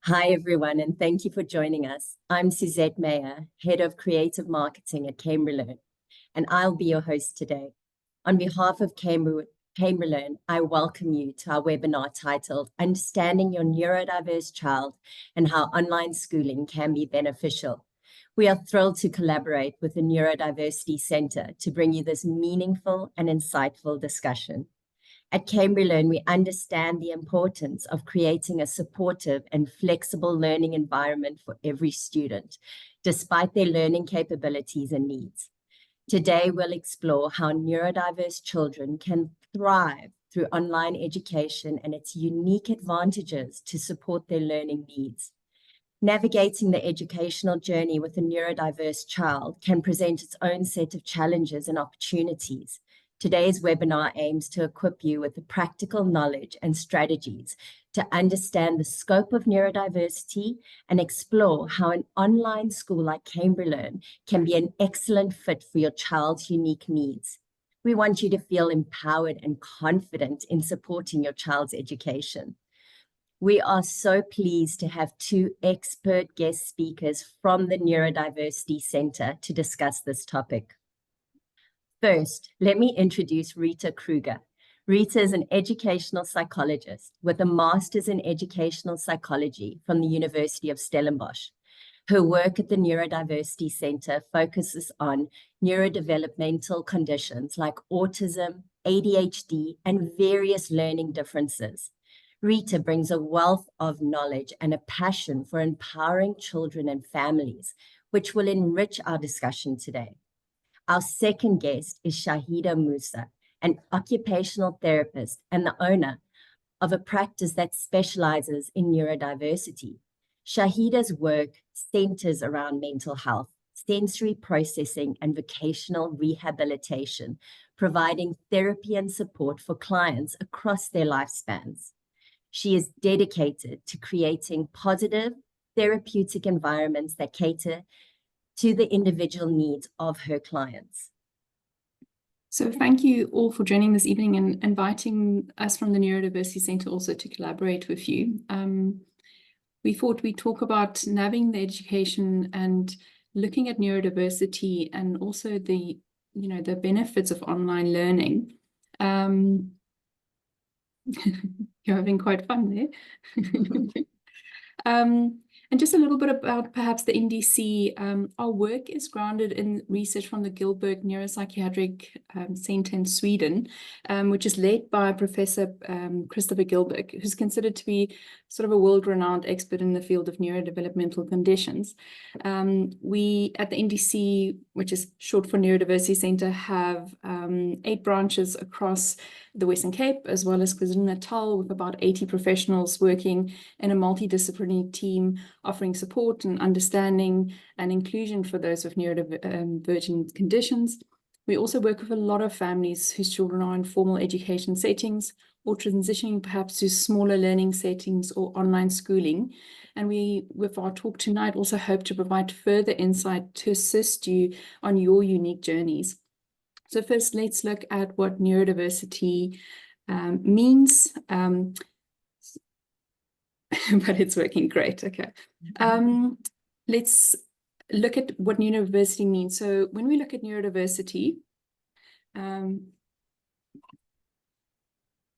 Hi, everyone, and thank you for joining us. I'm Suzette Mayer, Head of Creative Marketing at Cambrilearn, and I'll be your host today. On behalf of Cambrilearn, I welcome you to our webinar titled Understanding Your Neurodiverse Child and How Online Schooling Can Be Beneficial. We are thrilled to collaborate with the Neurodiversity Centre to bring you this meaningful and insightful discussion. At Cambrilearn, we understand the importance of creating a supportive and flexible learning environment for every student, despite their learning capabilities and needs. Today, we'll explore how neurodiverse children can thrive through online education and its unique advantages to support their learning needs. Navigating the educational journey with a neurodiverse child can present its own set of challenges and opportunities. Today's webinar aims to equip you with the practical knowledge and strategies to understand the scope of neurodiversity and explore how an online school like Cambrilearn can be an excellent fit for your child's unique needs. We want you to feel empowered and confident in supporting your child's education. We are so pleased to have two expert guest speakers from the Neurodiversity Centre to discuss this topic. First, let me introduce Rita Kruger. Rita is an educational psychologist with a master's in educational psychology from the University of Stellenbosch. Her work at the Neurodiversity Centre focuses on neurodevelopmental conditions like autism, ADHD, and various learning differences. Rita brings a wealth of knowledge and a passion for empowering children and families, which will enrich our discussion today. Our second guest is Shahida Musa, an occupational therapist and the owner of a practice that specializes in neurodiversity. Shahida's work centers around mental health, sensory processing, and vocational rehabilitation, providing therapy and support for clients across their lifespans. She is dedicated to creating positive, therapeutic environments that cater to the individual needs of her clients. So thank you all for joining this evening and inviting us from the Neurodiversity Centre also to collaborate with you. We thought we'd talk about navigating the education and looking at neurodiversity and also the benefits of online learning. You're having quite fun there. And just a little bit about perhaps the NDC. Our work is grounded in research from the Gilbert Neuropsychiatric Centre in Sweden, which is led by Professor Christopher Gilbert, who's considered to be sort of a world-renowned expert in the field of neurodevelopmental conditions. We at the NDC, which is short for Neurodiversity Centre, have 8 branches across the Western Cape, as well as KwaZulu-Natal, with about 80 professionals working in a multidisciplinary team, offering support and understanding and inclusion for those with neurodivergent conditions. We also work with a lot of families whose children are in formal education settings or transitioning perhaps to smaller learning settings or online schooling. And we, with our talk tonight, also hope to provide further insight to assist you on your unique journeys. So first, let's look at what neurodiversity means. But it's working great. Okay. Let's look at what neurodiversity means. So when we look at neurodiversity,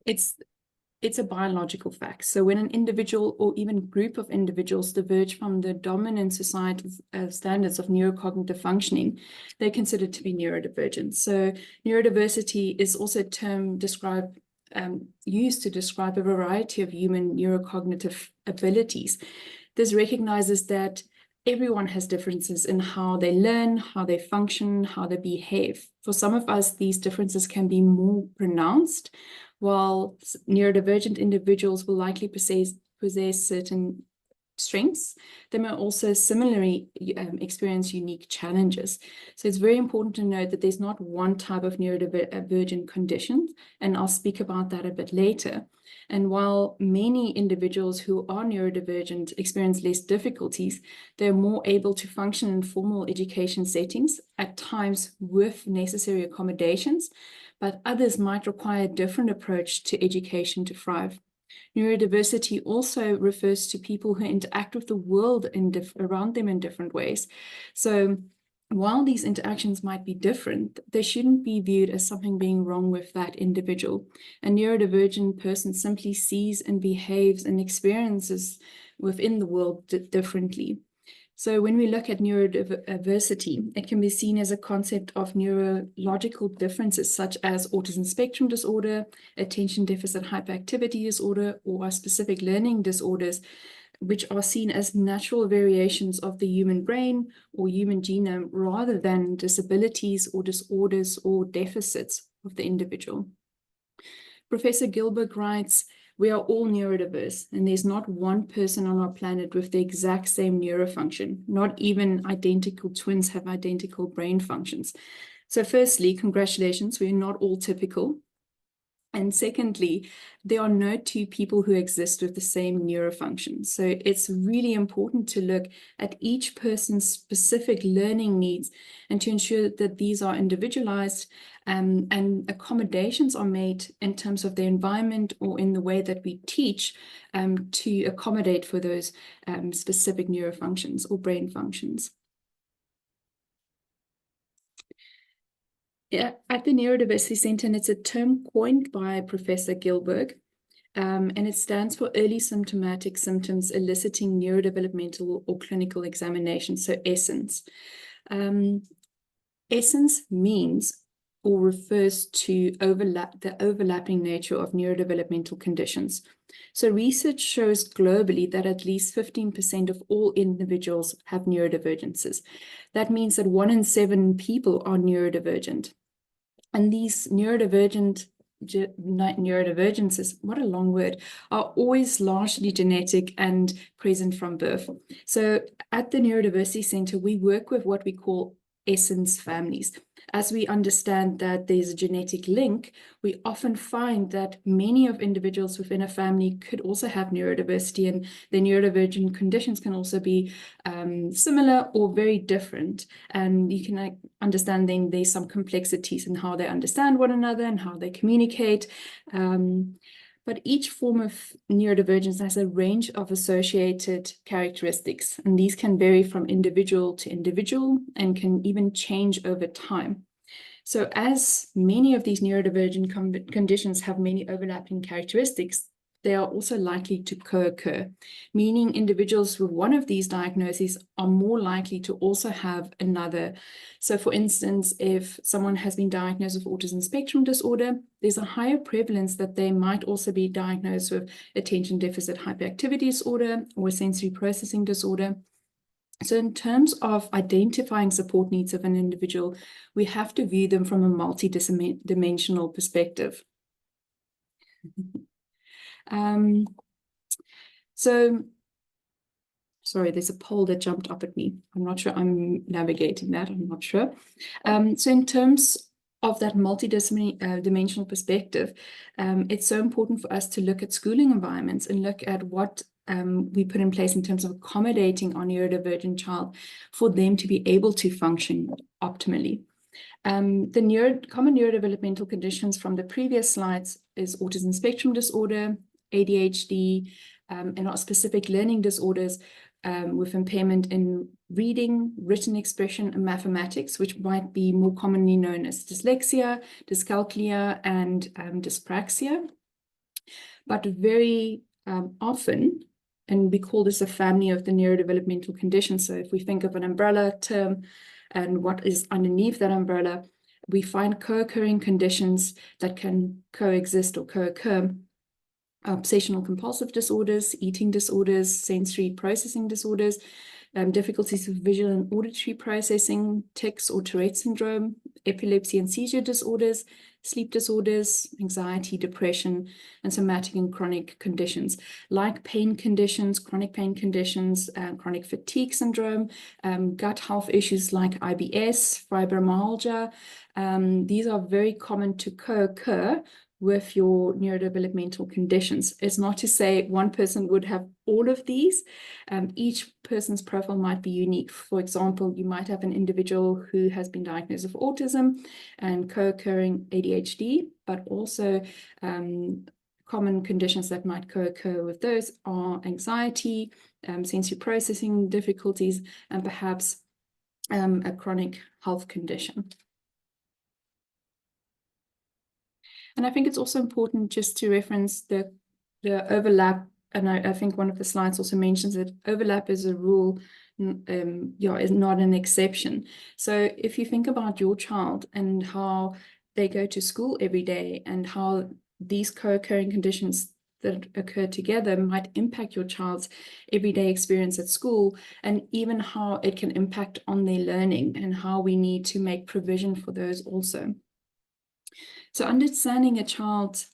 it's a biological fact. So when an individual or even group of individuals diverge from the dominant societal standards of neurocognitive functioning, they're considered to be neurodivergent. So neurodiversity is also a term used to describe a variety of human neurocognitive abilities. This recognizes that everyone has differences in how they learn, how they function, how they behave. For some of us, these differences can be more pronounced, while neurodivergent individuals will likely possess certain strengths. They may also similarly experience unique challenges. So it's very important to note that there's not one type of neurodivergent condition, and I'll speak about that a bit later. And while many individuals who are neurodivergent experience less difficulties, they're more able to function in formal education settings, at times with necessary accommodations, but others might require a different approach to education to thrive. Neurodiversity also refers to people who interact with the world around them in different ways. So while these interactions might be different, they shouldn't be viewed as something being wrong with that individual. A neurodivergent person simply sees and behaves and experiences within the world differently. So when we look at neurodiversity, it can be seen as a concept of neurological differences such as autism spectrum disorder, attention deficit hyperactivity disorder, or specific learning disorders, which are seen as natural variations of the human brain or human genome rather than disabilities or disorders or deficits of the individual. Professor Gilbert writes, "We are all neurodiverse, and there's not one person on our planet with the exact same neurofunction. Not even identical twins have identical brain functions." So firstly, congratulations, we're not all typical. And secondly, there are no two people who exist with the same neurofunctions. So it's really important to look at each person's specific learning needs and to ensure that these are individualized and accommodations are made in terms of the environment or in the way that we teach to accommodate for those specific neurofunctions or brain functions. Yeah, at the Neurodiversity Centre, and it's a term coined by Professor Gilbert, and it stands for early symptomatic symptoms eliciting neurodevelopmental or clinical examination, so ESSENCE. ESSENCE means or refers to the overlapping nature of neurodevelopmental conditions. So research shows globally that at least 15% of all individuals have neurodivergences. That means that 1 in 7 people are neurodivergent. And these neurodivergences, what a long word, are always largely genetic and present from birth. So at the Neurodiversity Centre, we work with what we call ESSENCE families. As we understand that there's a genetic link, we often find that many of individuals within a family could also have neurodiversity, and the neurodivergent conditions can also be similar or very different. And you can understand then there's some complexities in how they understand one another and how they communicate. But each form of neurodivergence has a range of associated characteristics, and these can vary from individual to individual and can even change over time. So as many of these neurodivergent conditions have many overlapping characteristics, they are also likely to co-occur, meaning individuals with one of these diagnoses are more likely to also have another. So for instance, if someone has been diagnosed with autism spectrum disorder, there's a higher prevalence that they might also be diagnosed with attention deficit hyperactivity disorder or sensory processing disorder. So in terms of identifying support needs of an individual, we have to view them from a multi-dimensional perspective. So, sorry, there's a poll that jumped up at me. I'm not sure I'm navigating that. I'm not sure. So in terms of that multi-dimensional perspective, it's so important for us to look at schooling environments and look at what we put in place in terms of accommodating our neurodivergent child for them to be able to function optimally. The common neurodevelopmental conditions from the previous slides is autism spectrum disorder, ADHD, and our specific learning disorders with impairment in reading, written expression, and mathematics, which might be more commonly known as dyslexia, dyscalculia, and dyspraxia. But very often, and we call this a family of the neurodevelopmental conditions. So if we think of an umbrella term and what is underneath that umbrella, we find co-occurring conditions that can coexist or co-occur. Obsessional compulsive disorders, eating disorders, sensory processing disorders, difficulties with visual and auditory processing, tics or Tourette syndrome, epilepsy and seizure disorders, sleep disorders, anxiety, depression, and somatic and chronic conditions like pain conditions, chronic pain conditions, chronic fatigue syndrome, gut health issues like IBS, fibromyalgia. These are very common to co-occur with your neurodevelopmental conditions. It's not to say one person would have all of these. Each person's profile might be unique. For example, you might have an individual who has been diagnosed with autism and co-occurring ADHD, but also common conditions that might co-occur with those are anxiety, sensory processing difficulties, and perhaps a chronic health condition. And I think it's also important just to reference the overlap, and I think one of the slides also mentions that overlap is a rule, is not an exception. So if you think about your child and how they go to school every day and how these co-occurring conditions that occur together might impact your child's everyday experience at school, and even how it can impact on their learning and how we need to make provision for those also. So understanding a child's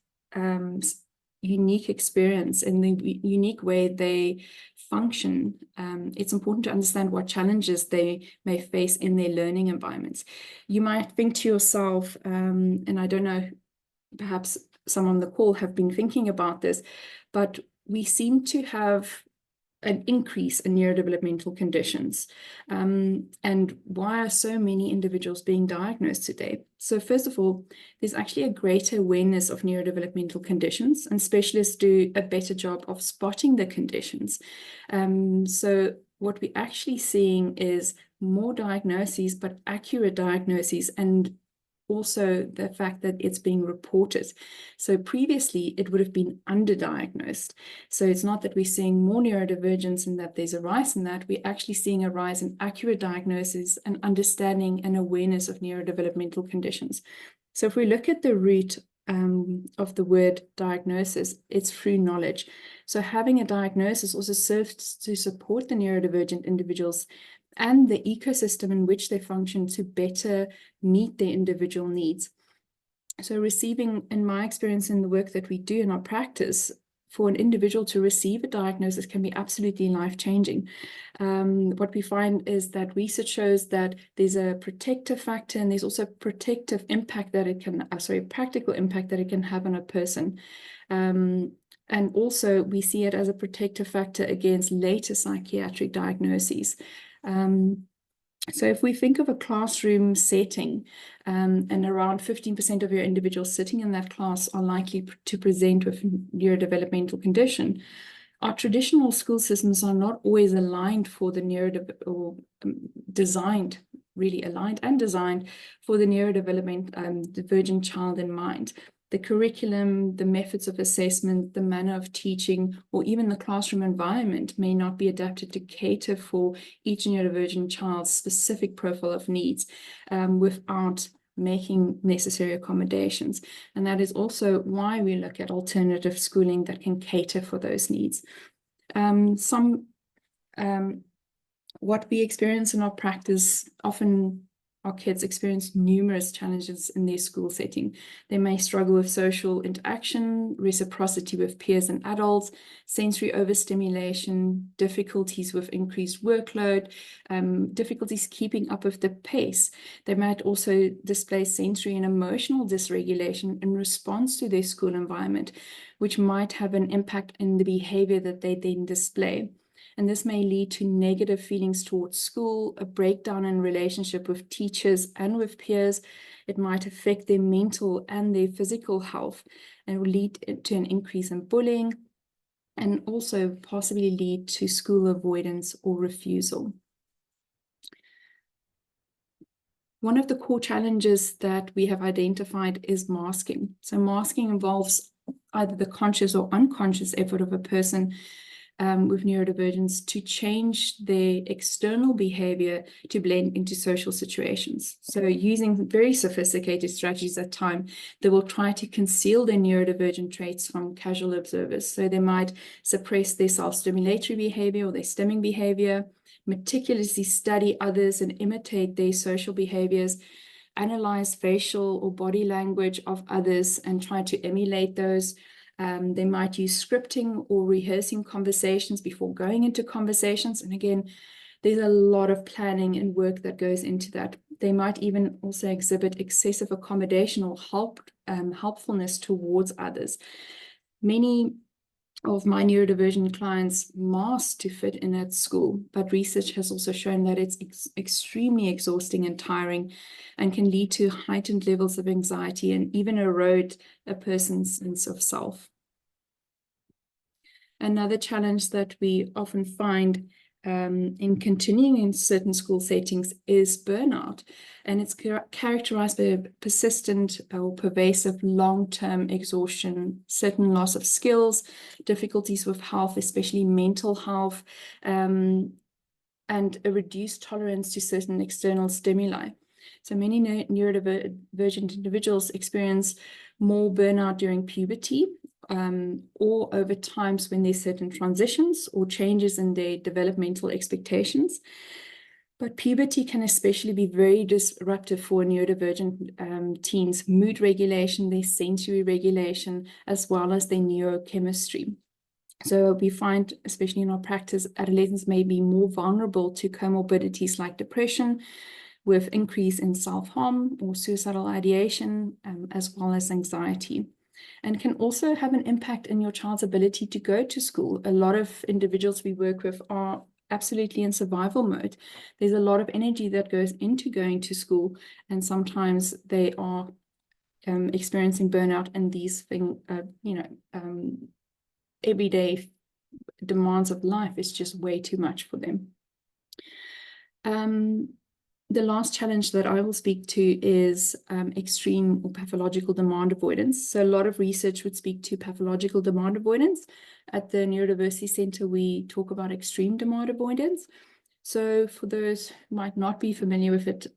unique experience and the unique way they function, it's important to understand what challenges they may face in their learning environments. You might think to yourself, and I don't know, perhaps some on the call have been thinking about this, but we seem to have an increase in neurodevelopmental conditions. And why are so many individuals being diagnosed today? So first of all, there's actually a greater awareness of neurodevelopmental conditions, and specialists do a better job of spotting the conditions. So what we're actually seeing is more diagnoses, but accurate diagnoses, and also the fact that it's being reported. So previously it would have been underdiagnosed. So it's not that we're seeing more neurodivergence and that there's a rise in that, we're actually seeing a rise in accurate diagnosis and understanding and awareness of neurodevelopmental conditions. So if we look at the root of the word diagnosis, it's through knowledge. So having a diagnosis also serves to support the neurodivergent individuals and the ecosystem in which they function to better meet their individual needs. So receiving, in my experience in the work that we do in our practice, for an individual to receive a diagnosis can be absolutely life-changing. What we find is that research shows that there's a protective factor, and there's also protective impact that it can, practical impact that it can have on a person. And also we see it as a protective factor against later psychiatric diagnoses. So if we think of a classroom setting, and around 15% of your individuals sitting in that class are likely to present with neurodevelopmental condition, our traditional school systems are not always aligned for the designed and designed for the neurodevelopment divergent child in mind. The curriculum, the methods of assessment, the manner of teaching, or even the classroom environment may not be adapted to cater for each neurodivergent child's specific profile of needs, without making necessary accommodations. And that is also why we look at alternative schooling that can cater for those needs. What we experience in our practice, often our kids experience numerous challenges in their school setting. They may struggle with social interaction, reciprocity with peers and adults, sensory overstimulation, difficulties with increased workload, difficulties keeping up with the pace. They might also display sensory and emotional dysregulation in response to their school environment, which might have an impact in the behavior that they then display. And this may lead to negative feelings towards school, a breakdown in relationship with teachers and with peers. It might affect their mental and their physical health, and will lead to an increase in bullying, and also possibly lead to school avoidance or refusal. One of the core challenges that we have identified is masking. So masking involves either the conscious or unconscious effort of a person with neurodivergence to change their external behavior to blend into social situations. So using very sophisticated strategies at times, they will try to conceal their neurodivergent traits from casual observers. So they might suppress their self-stimulatory behavior or their stimming behavior, meticulously study others and imitate their social behaviors, analyze facial or body language of others and try to emulate those. They might use scripting or rehearsing conversations before going into conversations. And again, there's a lot of planning and work that goes into that. They might even also exhibit excessive accommodation or helpfulness towards others. Many of my neurodivergent clients mask to fit in at school, but research has also shown that it's extremely exhausting and tiring, and can lead to heightened levels of anxiety and even erode a person's sense of self. Another challenge that we often find in continuing in certain school settings is burnout, and it's characterized by persistent or pervasive long-term exhaustion, certain loss of skills, difficulties with health, especially mental health, and a reduced tolerance to certain external stimuli. So many neurodivergent individuals experience more burnout during puberty, or over times when there's certain transitions or changes in their developmental expectations. But puberty can especially be very disruptive for neurodivergent teens' mood regulation, their sensory regulation, as well as their neurochemistry. So we find, especially in our practice, adolescents may be more vulnerable to comorbidities like depression, with increase in self-harm or suicidal ideation, as well as anxiety, and can also have an impact in your child's ability to go to school. A lot of individuals we work with are absolutely in survival mode. There's a lot of energy that goes into going to school, and sometimes they are experiencing burnout, and these things, everyday demands of life is just way too much for them. The last challenge that I will speak to is extreme or pathological demand avoidance. So a lot of research would speak to pathological demand avoidance. At the Neurodiversity Centre, we talk about extreme demand avoidance. So for those who might not be familiar with it,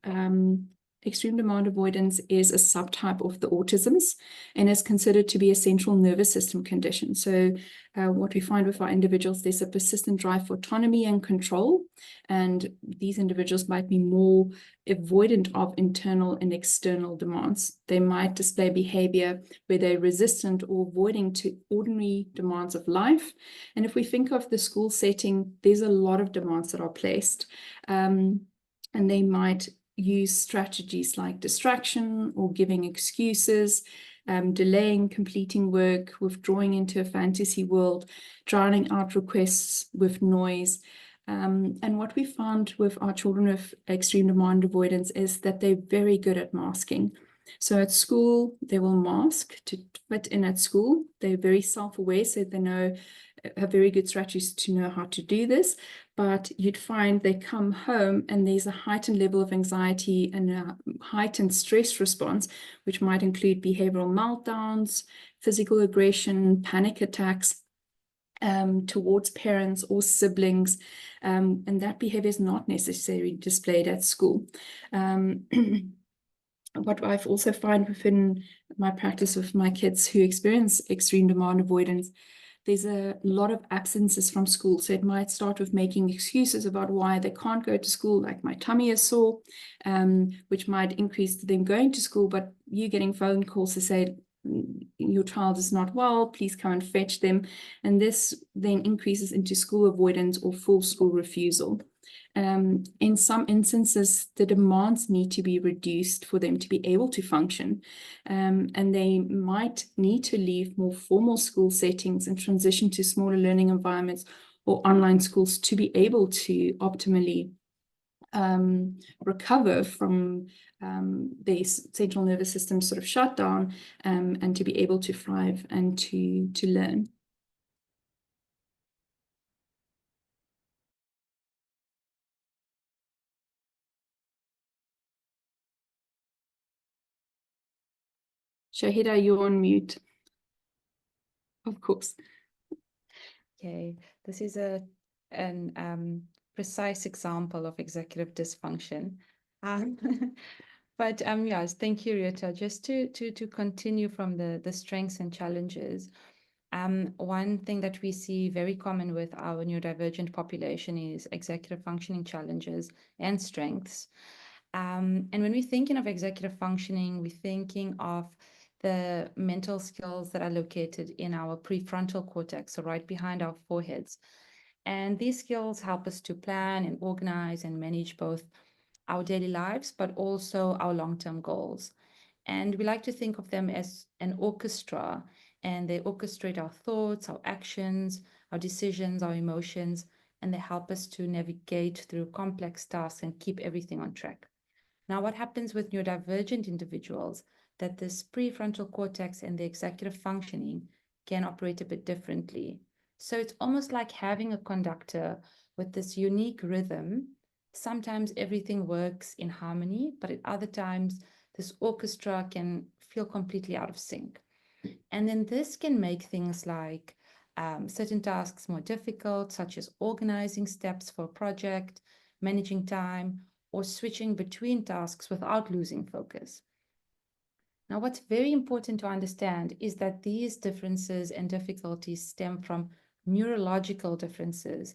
extreme demand avoidance is a subtype of the autisms and is considered to be a central nervous system condition. So what we find with our individuals, there's a persistent drive for autonomy and control, and these individuals might be more avoidant of internal and external demands. They might display behavior where they're resistant or avoiding to ordinary demands of life. And if we think of the school setting, there's a lot of demands that are placed, and they might use strategies like distraction or giving excuses, delaying completing work, withdrawing into a fantasy world, drowning out requests with noise. And what we found with our children with extreme demand avoidance is that they're very good at masking. So at school, they will mask to fit in at school. They're very self-aware, so they have very good strategies to know how to do this. But you'd find they come home and there's a heightened level of anxiety and a heightened stress response, which might include behavioral meltdowns, physical aggression, panic attacks towards parents or siblings, and that behavior is not necessarily displayed at school. What I've also found within my practice with my kids who experience extreme demand avoidance, there's a lot of absences from school. So it might start with making excuses about why they can't go to school, like my tummy is sore, which might increase them going to school, but you getting phone calls to say, your child is not well, please come and fetch them. And this then increases into school avoidance or full school refusal. In some instances, the demands need to be reduced for them to be able to function, and they might need to leave more formal school settings and transition to smaller learning environments or online schools to be able to optimally recover from their central nervous system sort of shutdown, and to be able to thrive and to learn. Shahida, you're on mute. Of course. Okay, this is an precise example of executive dysfunction. But yes, thank you, Rita. Just to continue from the strengths and challenges. One thing that we see very common with our neurodivergent population is executive functioning challenges and strengths. And when we're thinking of executive functioning, we're thinking of the mental skills that are located in our prefrontal cortex, so right behind our foreheads. And these skills help us to plan and organize and manage both our daily lives, but also our long-term goals. And we like to think of them as an orchestra, and they orchestrate our thoughts, our actions, our decisions, our emotions, and they help us to navigate through complex tasks and keep everything on track. Now, what happens with neurodivergent individuals, that this prefrontal cortex and the executive functioning can operate a bit differently. So it's almost like having a conductor with this unique rhythm. Sometimes everything works in harmony, but at other times, this orchestra can feel completely out of sync. And then this can make things like certain tasks more difficult, such as organizing steps for a project, managing time, or switching between tasks without losing focus. Now, what's very important to understand is that these differences and difficulties stem from neurological differences,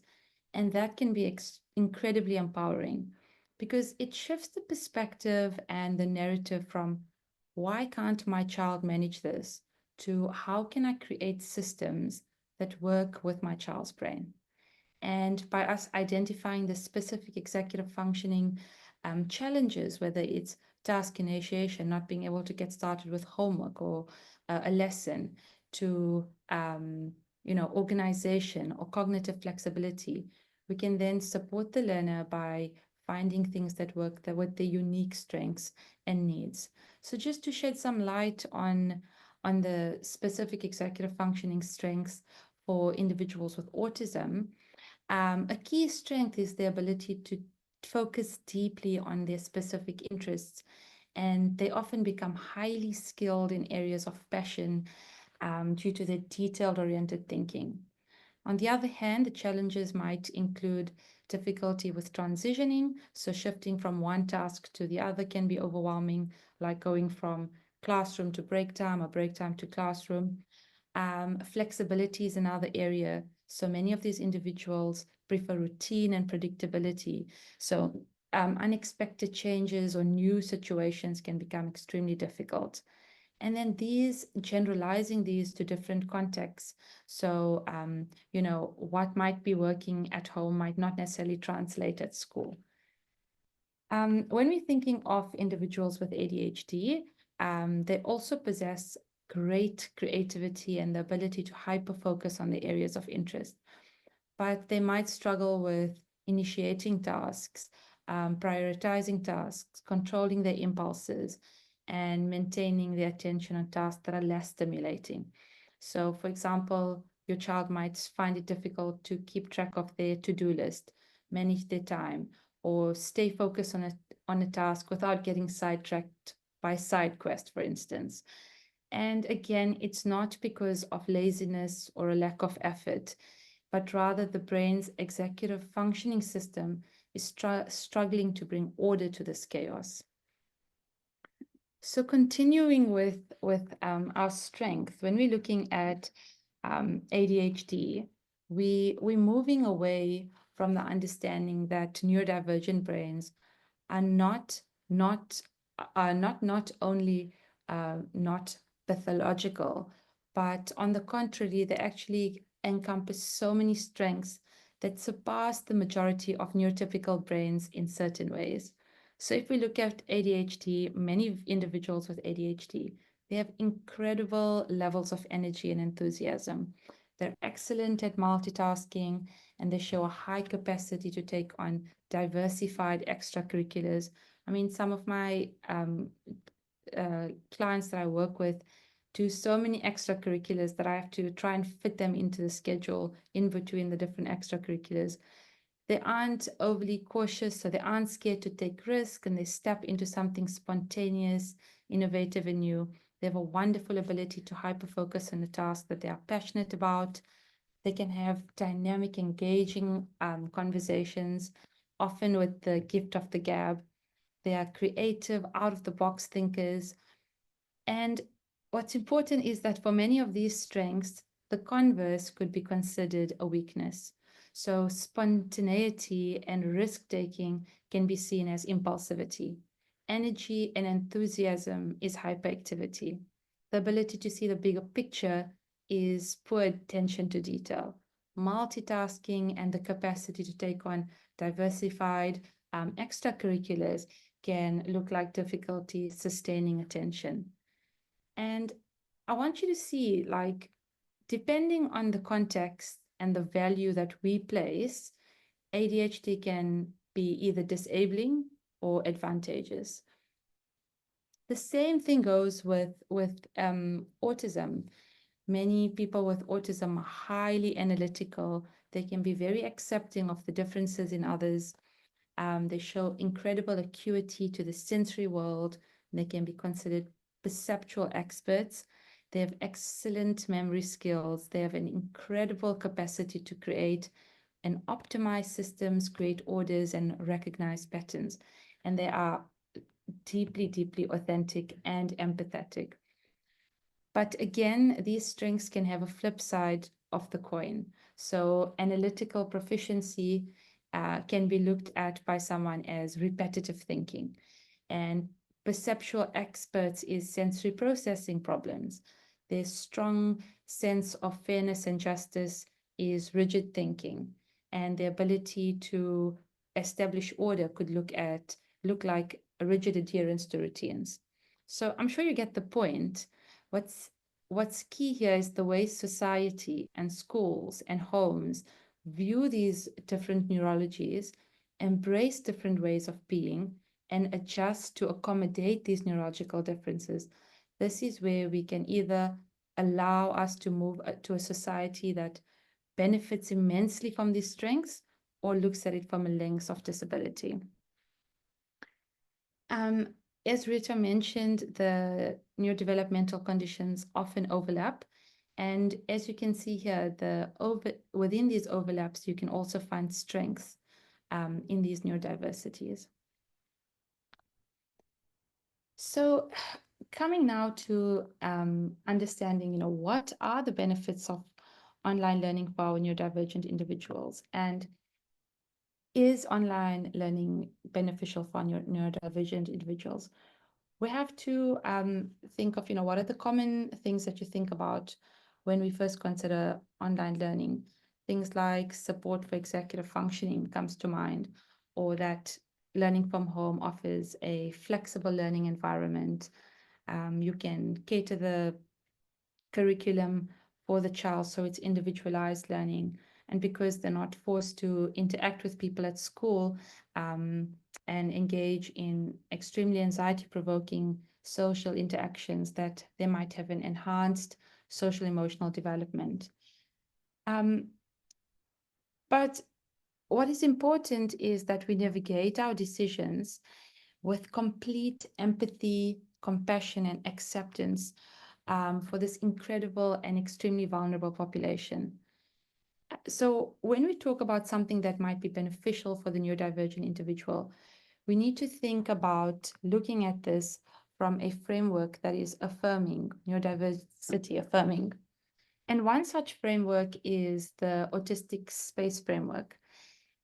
and that can be incredibly empowering because it shifts the perspective and the narrative from why can't my child manage this to how can I create systems that work with my child's brain. And by us identifying the specific executive functioning challenges, whether it's task initiation, not being able to get started with homework or a lesson, to organization or cognitive flexibility, we can then support the learner by finding things that work with their unique strengths and needs. So just to shed some light on the specific executive functioning strengths for individuals with autism, a key strength is the ability to focus deeply on their specific interests, and they often become highly skilled in areas of passion due to their detailed-oriented thinking. On the other hand, the challenges might include difficulty with transitioning, so shifting from one task to the other can be overwhelming, like going from classroom to break time or break time to classroom. Flexibility is another area. So many of these individuals prefer routine and predictability. So unexpected changes or new situations can become extremely difficult. And then generalizing these to different contexts. So, what might be working at home might not necessarily translate at school. When we're thinking of individuals with ADHD, they also possess great creativity and the ability to hyper-focus on the areas of interest. But they might struggle with initiating tasks, prioritizing tasks, controlling their impulses, and maintaining their attention on tasks that are less stimulating. So, for example, your child might find it difficult to keep track of their to-do list, manage their time, or stay focused on a task without getting sidetracked by side quest, for instance. And again, it's not because of laziness or a lack of effort, but rather the brain's executive functioning system is struggling to bring order to this chaos. So continuing with our strength, when we're looking at ADHD, we're moving away from the understanding that neurodivergent brains are not only not pathological, but on the contrary, they actually encompass so many strengths that surpass the majority of neurotypical brains in certain ways. So if we look at ADHD, many individuals with ADHD, they have incredible levels of energy and enthusiasm. They're excellent at multitasking, and they show a high capacity to take on diversified extracurriculars. I mean, some of my clients that I work with do so many extracurriculars that I have to try and fit them into the schedule in between the different extracurriculars. They aren't overly cautious, so they aren't scared to take risks, and they step into something spontaneous, innovative, and new. They have a wonderful ability to hyper-focus on a task that they are passionate about. They can have dynamic, engaging conversations, often with the gift of the gab. They are creative, out-of-the-box thinkers. And what's important is that for many of these strengths, the converse could be considered a weakness. So spontaneity and risk-taking can be seen as impulsivity. Energy and enthusiasm is hyperactivity. The ability to see the bigger picture is poor attention to detail. Multitasking and the capacity to take on diversified extracurriculars can look like difficulty sustaining attention. And I want you to see, like, depending on the context and the value that we place, ADHD can be either disabling or advantageous. The same thing goes with autism. Many people with autism are highly analytical. They can be very accepting of the differences in others. They show incredible acuity to the sensory world. And they can be considered perceptual experts. They have excellent memory skills. They have an incredible capacity to create and optimize systems, create orders, and recognize patterns. And they are deeply, deeply authentic and empathetic. But again, these strengths can have a flip side of the coin. So analytical proficiency can be looked at by someone as repetitive thinking. And perceptual experts is sensory processing problems. Their strong sense of fairness and justice is rigid thinking. And the ability to establish order could look like a rigid adherence to routines. So I'm sure you get the point. What's key here is the way society and schools and homes view these different neurologies, embrace different ways of being, and adjust to accommodate these neurological differences. This is where we can either allow us to move to a society that benefits immensely from these strengths or looks at it from a lens of disability. As Rita mentioned, the neurodevelopmental conditions often overlap. And as you can see here, within these overlaps, you can also find strengths in these neurodiversities. So coming now to understanding, what are the benefits of online learning for our neurodivergent individuals? And is online learning beneficial for neurodivergent individuals? We have to think of, what are the common things that you think about when we first consider online learning? Things like support for executive functioning comes to mind, or that learning from home offers a flexible learning environment. You can cater the curriculum for the child so it's individualized learning. And because they're not forced to interact with people at school and engage in extremely anxiety-provoking social interactions, that they might have an enhanced social emotional development. But what is important is that we navigate our decisions with complete empathy, compassion, and acceptance for this incredible and extremely vulnerable population. So when we talk about something that might be beneficial for the neurodivergent individual, we need to think about looking at this from a framework that is affirming, neurodiversity affirming. And one such framework is the autistic space framework.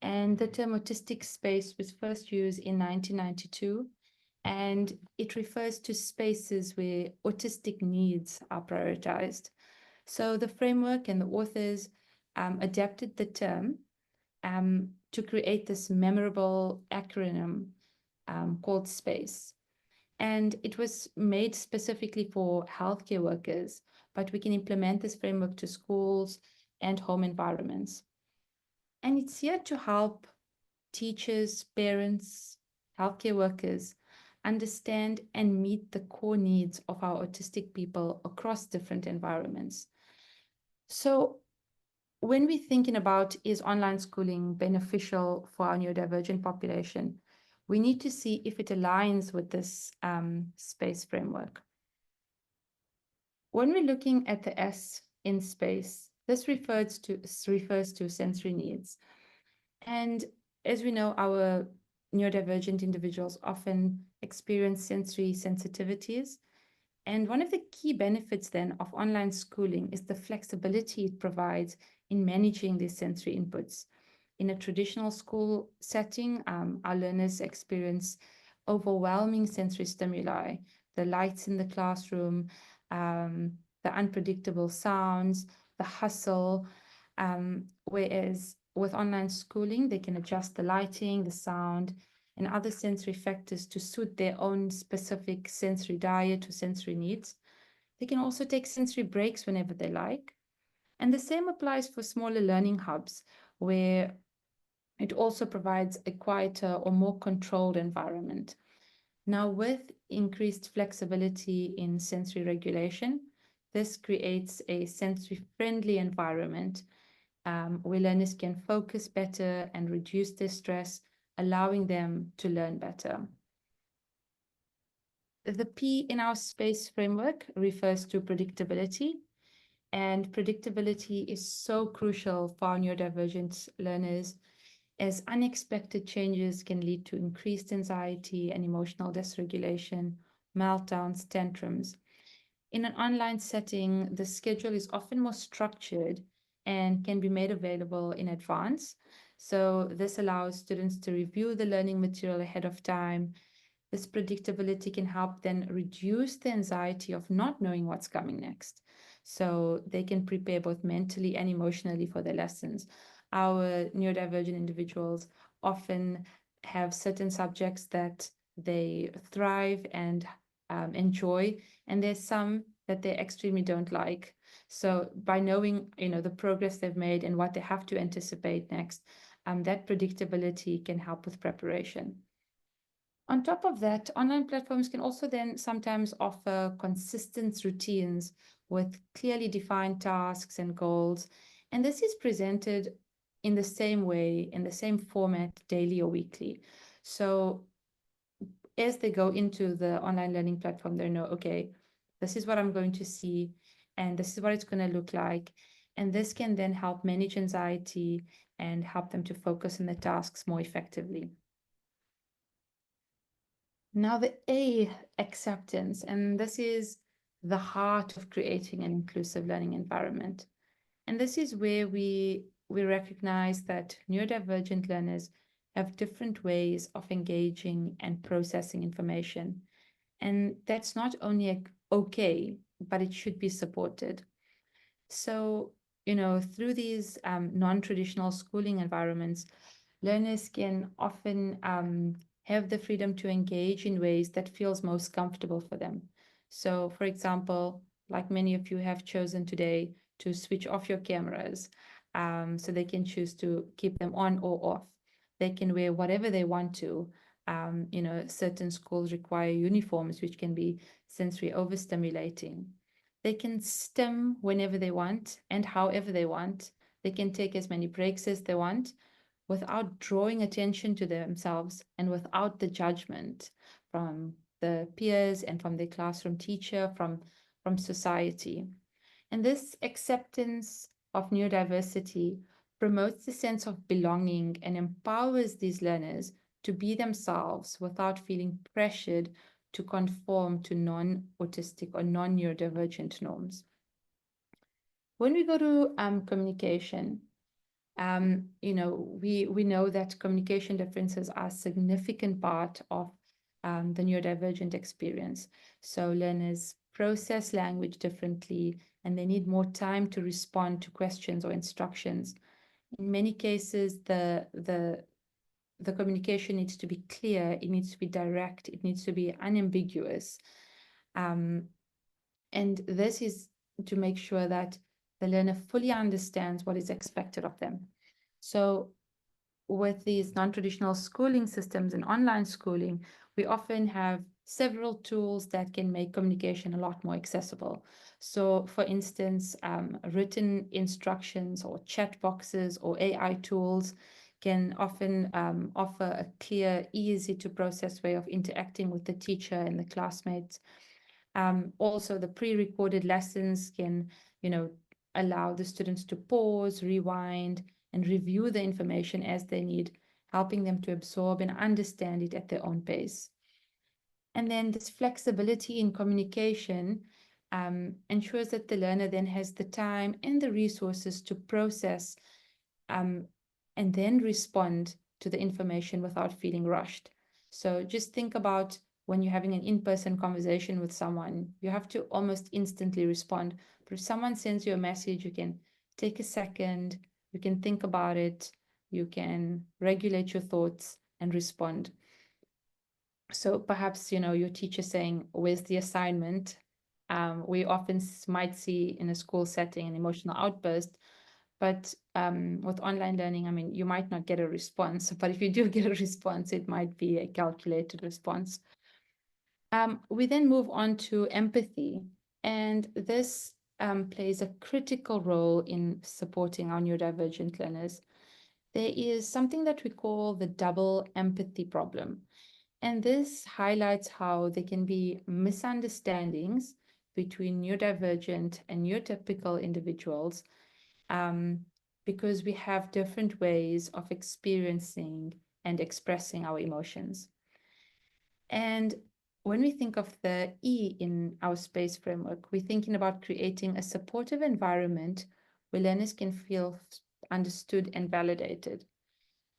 And the term autistic space was first used in 1992, and it refers to spaces where autistic needs are prioritized. So the framework and the authors adapted the term to create this memorable acronym called SPACE. And it was made specifically for healthcare workers, but we can implement this framework to schools and home environments. And it's here to help teachers, parents, healthcare workers understand and meet the core needs of our autistic people across different environments. So when we're thinking about is online schooling beneficial for our neurodivergent population, we need to see if it aligns with this SPACE framework. When we're looking at the S in SPACE, this refers to sensory needs. And as we know, our neurodivergent individuals often experience sensory sensitivities. And one of the key benefits then of online schooling is the flexibility it provides in managing these sensory inputs. In a traditional school setting, our learners experience overwhelming sensory stimuli, the lights in the classroom, the unpredictable sounds, the hustle, whereas with online schooling, they can adjust the lighting, the sound, and other sensory factors to suit their own specific sensory diet or sensory needs. They can also take sensory breaks whenever they like. And the same applies for smaller learning hubs, where it also provides a quieter or more controlled environment. Now, with increased flexibility in sensory regulation, This creates a sensory-friendly environment where learners can focus better and reduce their stress, allowing them to learn better. The P in our SPACE framework refers to predictability, and predictability is so crucial for our neurodivergent learners, as unexpected changes can lead to increased anxiety and emotional dysregulation, meltdowns, tantrums. In an online setting, the schedule is often more structured and can be made available in advance. So this allows students to review the learning material ahead of time. This predictability can help then reduce the anxiety of not knowing what's coming next. So they can prepare both mentally and emotionally for their lessons. Our neurodivergent individuals often have certain subjects that they thrive and enjoy, and there's some that they extremely don't like. So by knowing, the progress they've made and what they have to anticipate next, that predictability can help with preparation. On top of that, online platforms can also then sometimes offer consistent routines with clearly defined tasks and goals. And this is presented in the same way, in the same format, daily or weekly. So as they go into the online learning platform, they know, okay, this is what I'm going to see, and this is what it's going to look like. And this can then help manage anxiety and help them to focus on the tasks more effectively. Now the A, acceptance, and this is the heart of creating an inclusive learning environment. And this is where we recognize that neurodivergent learners have different ways of engaging and processing information. And that's not only okay, but it should be supported. So, through these non-traditional schooling environments, learners can often have the freedom to engage in ways that feels most comfortable for them. So, for example, like many of you have chosen today to switch off your cameras, so they can choose to keep them on or off. They can wear whatever they want to. Certain schools require uniforms, which can be sensory overstimulating. They can stim whenever they want and however they want. They can take as many breaks as they want, without drawing attention to themselves and without the judgment from the peers and from their classroom teacher, from society. And this acceptance of neurodiversity promotes the sense of belonging and empowers these learners to be themselves without feeling pressured to conform to non-autistic or non-neurodivergent norms. When we go to communication, we know that communication differences are a significant part of the neurodivergent experience. So learners process language differently, and they need more time to respond to questions or instructions. In many cases, the communication needs to be clear, it needs to be direct, it needs to be unambiguous. And this is to make sure that the learner fully understands what is expected of them. So with these non-traditional schooling systems and online schooling, we often have several tools that can make communication a lot more accessible. So for instance, written instructions or chat boxes or AI tools can often offer a clear, easy to process way of interacting with the teacher and the classmates. Also, the pre-recorded lessons can, allow the students to pause, rewind, and review the information as they need, helping them to absorb and understand it at their own pace. And then this flexibility in communication ensures that the learner then has the time and the resources to process and then respond to the information without feeling rushed. So just think about when you're having an in-person conversation with someone, you have to almost instantly respond. But if someone sends you a message, you can take a second, you can think about it, you can regulate your thoughts and respond. So perhaps, your teacher saying, where's the assignment? We often might see in a school setting an emotional outburst, but with online learning, you might not get a response, but if you do get a response, it might be a calculated response. We then move on to empathy, and this plays a critical role in supporting our neurodivergent learners. There is something that we call the double empathy problem. And this highlights how there can be misunderstandings between neurodivergent and neurotypical individuals because we have different ways of experiencing and expressing our emotions. And when we think of the E in our SPACE framework, we're thinking about creating a supportive environment where learners can feel understood and validated.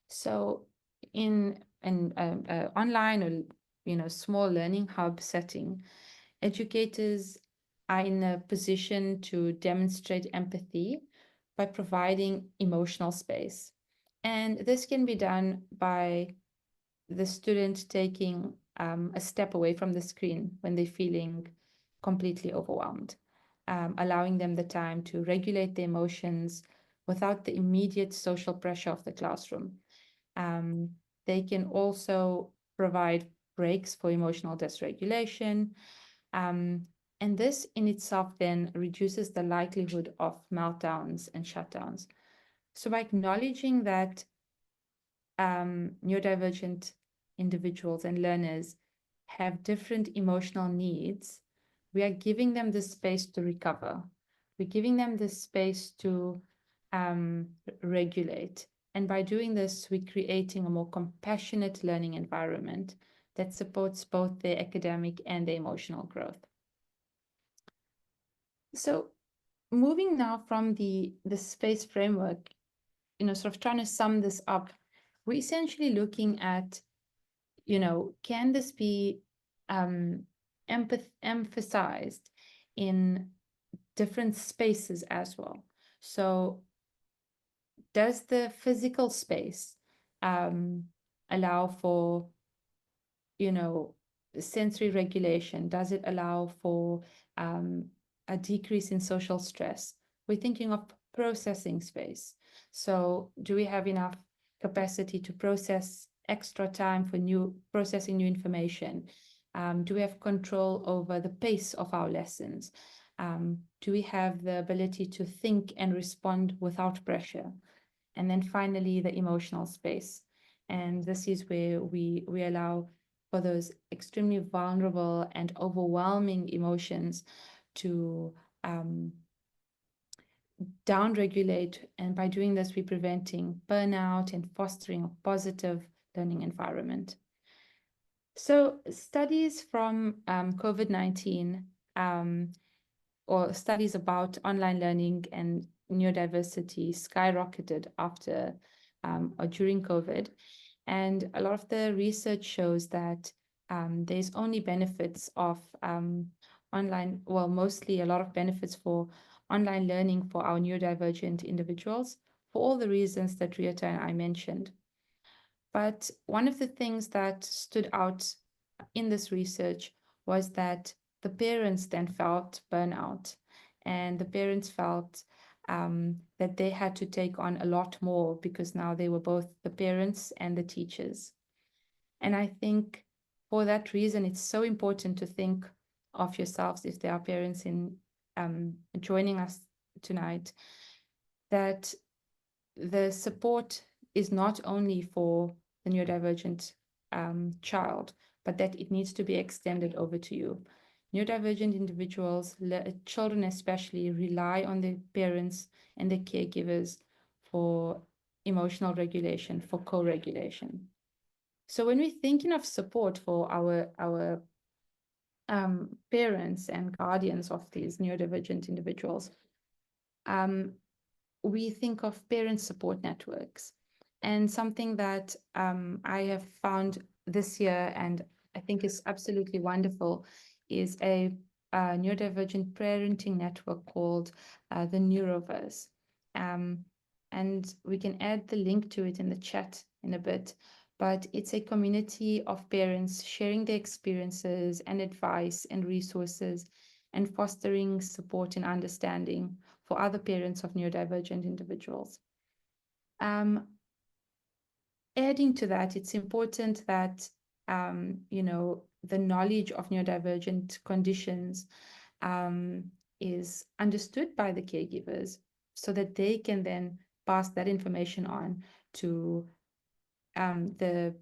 So in an online or small learning hub setting, educators are in a position to demonstrate empathy by providing emotional space. And this can be done by the student taking a step away from the screen when they're feeling completely overwhelmed, allowing them the time to regulate their emotions without the immediate social pressure of the classroom. They can also provide breaks for emotional dysregulation. And this in itself then reduces the likelihood of meltdowns and shutdowns. So by acknowledging that neurodivergent individuals and learners have different emotional needs, we are giving them the space to recover. We're giving them the space to regulate. And by doing this, we're creating a more compassionate learning environment that supports both their academic and their emotional growth. So moving now from the SPACE framework, sort of trying to sum this up, we're essentially looking at, can this be emphasized in different spaces as well? So does the physical space allow for, sensory regulation? Does it allow for a decrease in social stress? We're thinking of processing space. So do we have enough capacity to process extra time for processing new information? Do we have control over the pace of our lessons? Do we have the ability to think and respond without pressure? And then finally, the emotional space. And this is where we allow for those extremely vulnerable and overwhelming emotions to downregulate. And by doing this, we're preventing burnout and fostering a positive learning environment. So studies from COVID-19 or studies about online learning and neurodiversity skyrocketed after or during COVID. And a lot of the research shows that there's only benefits of online, well, mostly a lot of benefits for online learning for our neurodivergent individuals for all the reasons that Rieta and I mentioned. But one of the things that stood out in this research was that the parents then felt burnout, and the parents felt that they had to take on a lot more because now they were both the parents and the teachers. And I think for that reason, it's so important to think of yourselves, if there are parents in joining us tonight, that the support is not only for the neurodivergent child, but that it needs to be extended over to you. Neurodivergent individuals, children especially, rely on their parents and their caregivers for emotional regulation, for co-regulation. So when we're thinking of support for our parents and guardians of these neurodivergent individuals, we think of parent support networks. And something that I have found this year, and I think is absolutely wonderful, is a neurodivergent parenting network called the Neurodiverse. And we can add the link to it in the chat in a bit. But it's a community of parents sharing their experiences and advice and resources and fostering support and understanding for other parents of neurodivergent individuals. Adding to that, it's important that, the knowledge of neurodivergent conditions is understood by the caregivers so that they can then pass that information on to the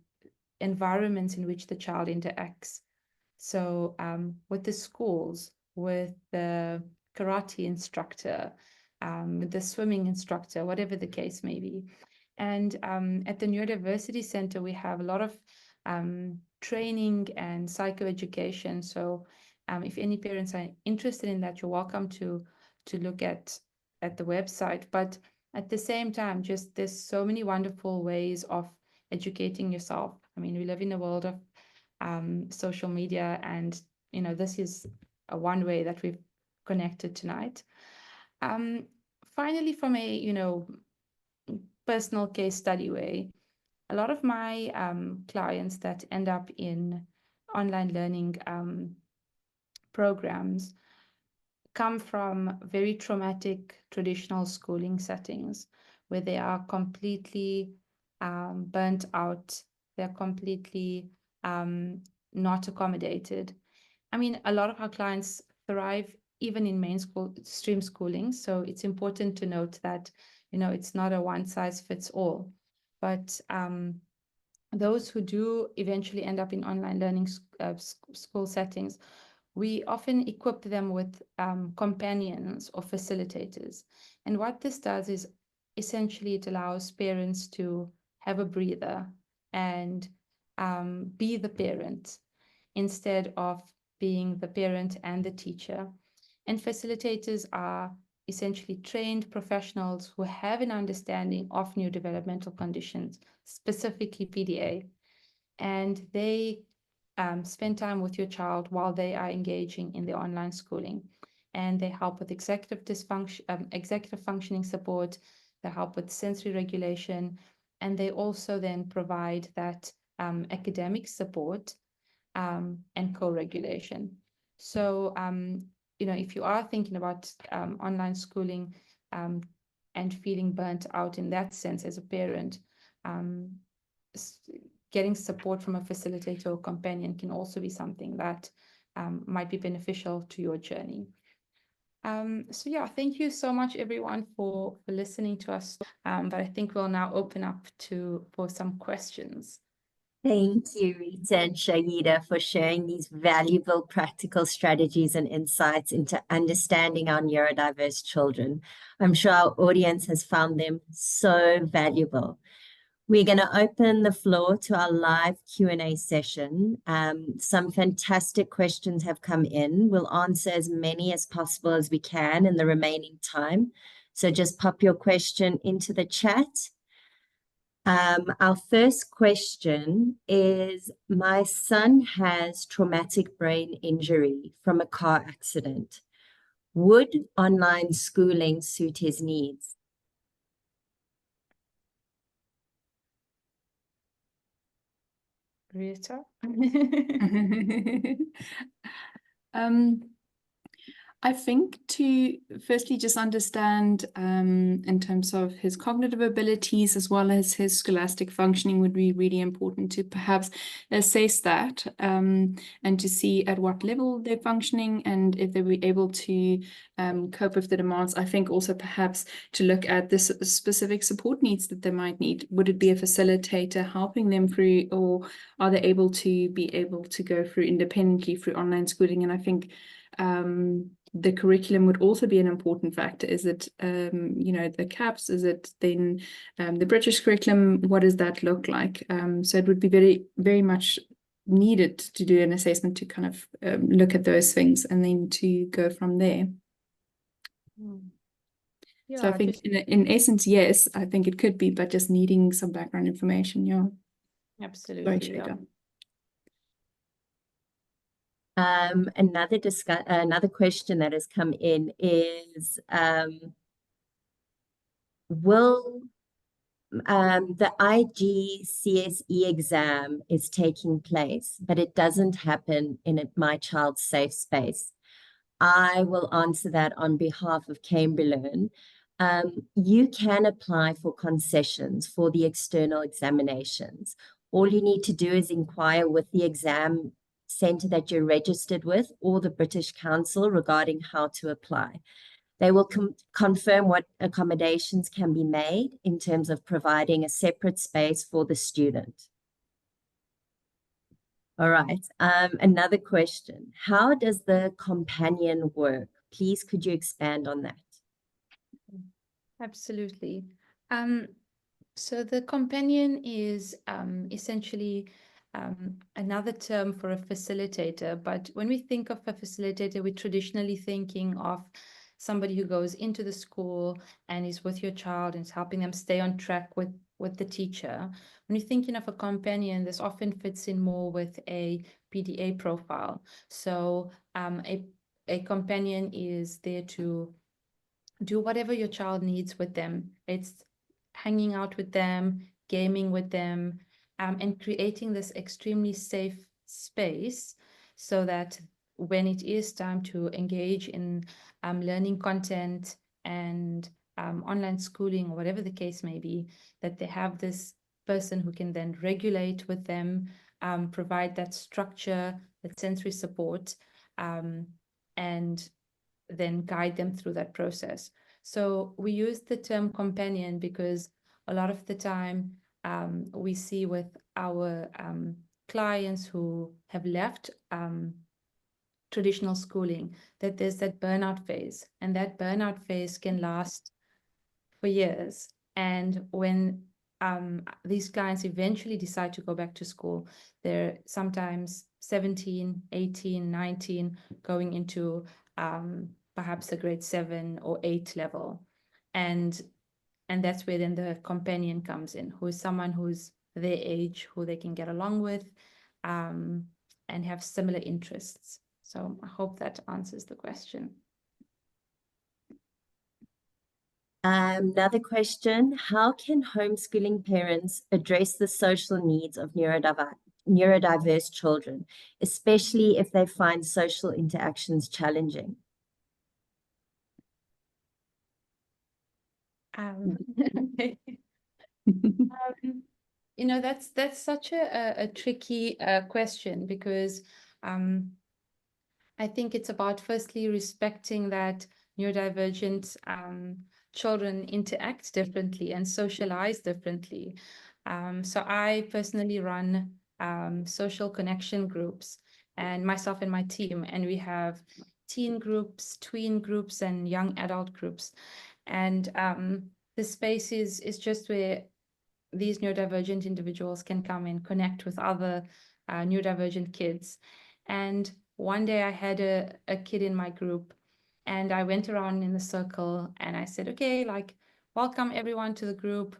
environments in which the child interacts. So with the schools, with the karate instructor, the swimming instructor, whatever the case may be. And at the Neurodiversity Centre, we have a lot of training and psychoeducation. So if any parents are interested in that, you're welcome to look at the website. But at the same time, just there's so many wonderful ways of educating yourself. I mean, we live in a world of social media, and this is one way that we've connected tonight. Finally, from a personal case study way, a lot of my clients that end up in online learning programs come from very traumatic traditional schooling settings where they are completely burnt out, they're completely not accommodated. I mean, a lot of our clients thrive even in mainstream schooling, so it's important to note that it's not a one size fits all. But those who do eventually end up in online learning school settings, we often equip them with companions or facilitators. And what this does is essentially it allows parents to have a breather and be the parent instead of being the parent and the teacher. And facilitators are essentially trained professionals who have an understanding of neurodevelopmental conditions, specifically PDA, and they spend time with your child while they are engaging in the online schooling. And they help with executive functioning support, they help with sensory regulation, and they also then provide that academic support and co-regulation. So, if you are thinking about online schooling and feeling burnt out in that sense as a parent, getting support from a facilitator or companion can also be something that might be beneficial to your journey. So yeah, thank you so much everyone for listening to us. But I think we'll now open up for some questions. Thank you, Rita and Shahida, for sharing these valuable practical strategies and insights into understanding our neurodiverse children. I'm sure our audience has found them so valuable. We're going to open the floor to our live Q&A session. Some fantastic questions have come in. We'll answer as many as possible as we can in the remaining time. So just pop your question into the chat. Our first question is, my son has traumatic brain injury from a car accident. Would online schooling suit his needs? Rita? I think to firstly just understand in terms of his cognitive abilities as well as his scholastic functioning would be really important to perhaps assess that and to see at what level they're functioning and if they were able to cope with the demands. I think also perhaps to look at the specific support needs that they might need. Would it be a facilitator helping them through, or are they able to go through independently through online schooling? And I think the curriculum would also be an important factor. Is it, the CAPS? Is it then the British curriculum? What does that look like? So it would be very, very much needed to do an assessment to kind of look at those things and then to go from there. Yeah, so I think in essence, yes, I think it could be, but just needing some background information. Yeah. Absolutely. Sorry, Another question that has come in is, will the IGCSE exam is taking place, but it doesn't happen in my child's safe space? I will answer that on behalf of Cambrilearn. You can apply for concessions for the external examinations. All you need to do is inquire with the exam centre that you're registered with or the British Council regarding how to apply. They will confirm what accommodations can be made in terms of providing a separate space for the student. All right, another question. How does the companion work? Please, could you expand on that? Absolutely. So the companion is essentially another term for a facilitator. But when we think of a facilitator, we're traditionally thinking of somebody who goes into the school and is with your child and is helping them stay on track with the teacher. When you're thinking of a companion, this often fits in more with a PDA profile. So a companion is there to do whatever your child needs with them. It's hanging out with them, gaming with them, and creating this extremely safe space so that when it is time to engage in learning content and online schooling or whatever the case may be, that they have this person who can then regulate with them, provide that structure, that sensory support, and then guide them through that process. So we use the term companion because a lot of the time we see with our clients who have left traditional schooling that there's that burnout phase, and that burnout phase can last for years. And when these clients eventually decide to go back to school, they're sometimes 17, 18, 19, going into perhaps a grade 7 or 8 level. And that's where then the companion comes in, who is someone who's their age, who they can get along with, and have similar interests. So I hope that answers the question. Another question, how can homeschooling parents address the social needs of neurodiverse children, especially if they find social interactions challenging? You know, that's such a tricky question because I think it's about firstly respecting that neurodivergent children interact differently and socialize differently. So I personally run social connection groups, and myself and my team, and we have teen groups, tween groups, and young adult groups. And the space is just where these neurodivergent individuals can come and connect with other neurodivergent kids. And one day I had a kid in my group, and I went around in the circle and I said, okay, like, welcome everyone to the group.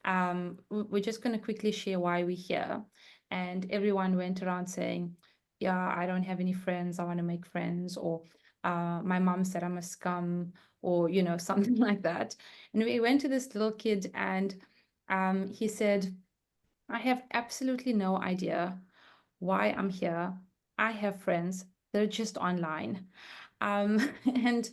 We're just going to quickly share why we're here. And everyone went around saying, yeah, I don't have any friends, I want to make friends, or my mom said I'm a scum, or, you know, something like that. And we went to this little kid, and he said, I have absolutely no idea why I'm here. I have friends, they're just online. And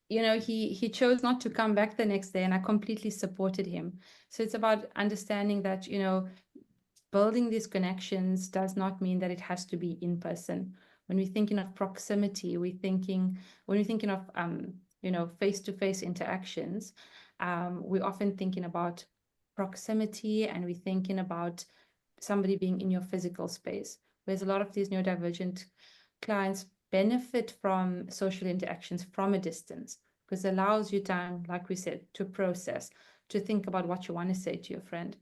you know, he chose not to come back the next day, and I completely supported him. So it's about understanding that, you know, building these connections does not mean that it has to be in person. When we're thinking of proximity, when we're thinking of you know, face-to-face interactions, we're often thinking about proximity, and we're thinking about somebody being in your physical space. Whereas a lot of these neurodivergent clients benefit from social interactions from a distance, because it allows you time, like we said, to process, to think about what you want to say to your friend.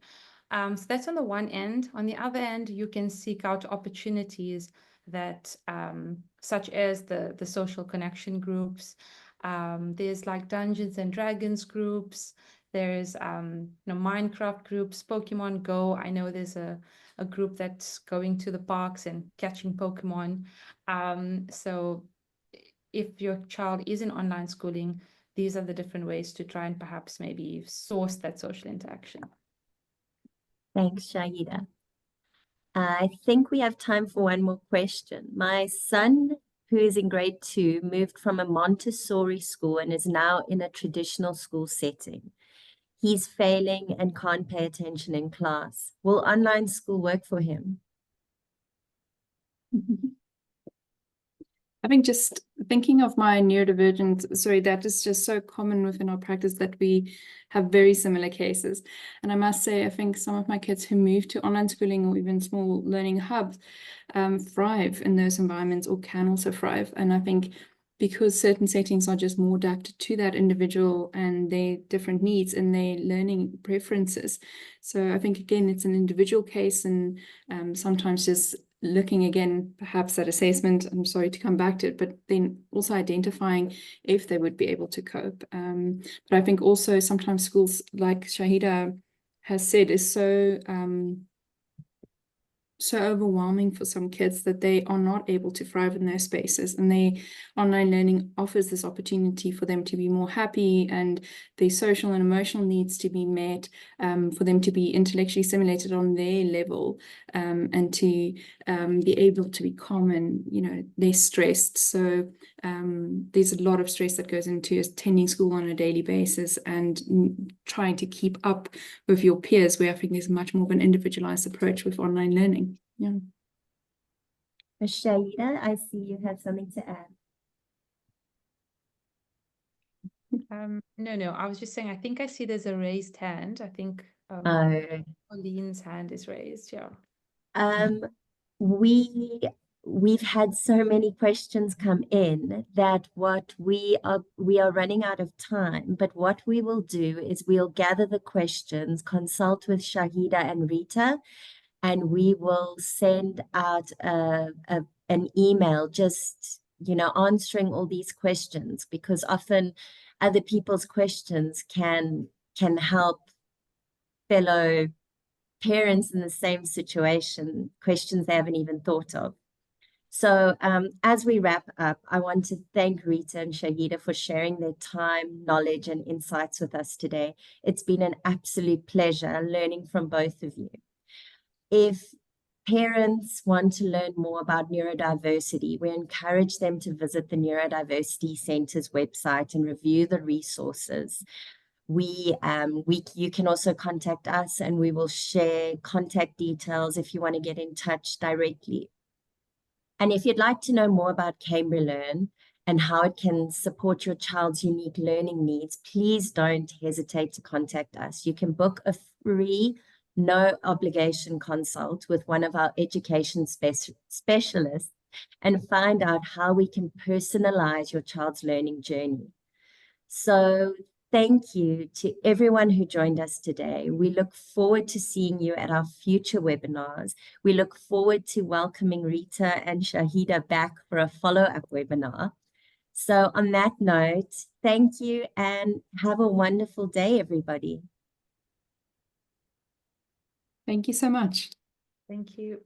So that's on the one end. On the other end, you can seek out opportunities that, such as the social connection groups. There's like Dungeons and Dragons groups. There's you know, Minecraft groups, Pokemon Go. I know there's a group that's going to the parks and catching Pokemon. So if your child is in online schooling, these are the different ways to try and perhaps maybe source that social interaction. Thanks, Shahida. I think we have time for one more question. My son, who is in grade 2, moved from a Montessori school and is now in a traditional school setting. He's failing and can't pay attention in class. Will online school work for him? I think just thinking of my neurodivergent, sorry, that is just so common within our practice that we have very similar cases. And I must say, I think some of my kids who move to online schooling or even small learning hubs thrive in those environments, or can also thrive. And I think because certain settings are just more adapted to that individual and their different needs and their learning preferences. So I think, again, it's an individual case, and sometimes just looking again, perhaps at assessment, I'm sorry to come back to it, but then also identifying if they would be able to cope. But I think also sometimes schools, like Shahida has said, is so overwhelming for some kids that they are not able to thrive in those spaces, and online learning offers this opportunity for them to be more happy and their social and emotional needs to be met, for them to be intellectually stimulated on their level, and to be able to be calm and, you know, less stressed. So there's a lot of stress that goes into attending school on a daily basis and trying to keep up with your peers, where I think there's much more of an individualized approach with online learning. Yeah. Shahida, I see you have something to add. No, I was just saying, I think I see there's a raised hand. I think Pauline's hand is raised. Yeah. We've had so many questions come in that we are running out of time, but what we will do is we'll gather the questions, consult with Shahida and Rita, and we will send out an email just, you know, answering all these questions, because often other people's questions can help fellow parents in the same situation, questions they haven't even thought of. So as we wrap up, I want to thank Rita and Shahida for sharing their time, knowledge, and insights with us today. It's been an absolute pleasure learning from both of you. If parents want to learn more about neurodiversity, we encourage them to visit the Neurodiversity Centre's website and review the resources. You can also contact us, and we will share contact details if you want to get in touch directly. And if you'd like to know more about Cambrilearn and how it can support your child's unique learning needs, please don't hesitate to contact us. You can book a free, no obligation consult with one of our education specialists and find out how we can personalize your child's learning journey. So thank you to everyone who joined us today. We look forward to seeing you at our future webinars. We look forward to welcoming Rita and Shahida back for a follow-up webinar. So on that note, thank you and have a wonderful day, everybody. Thank you so much. Thank you.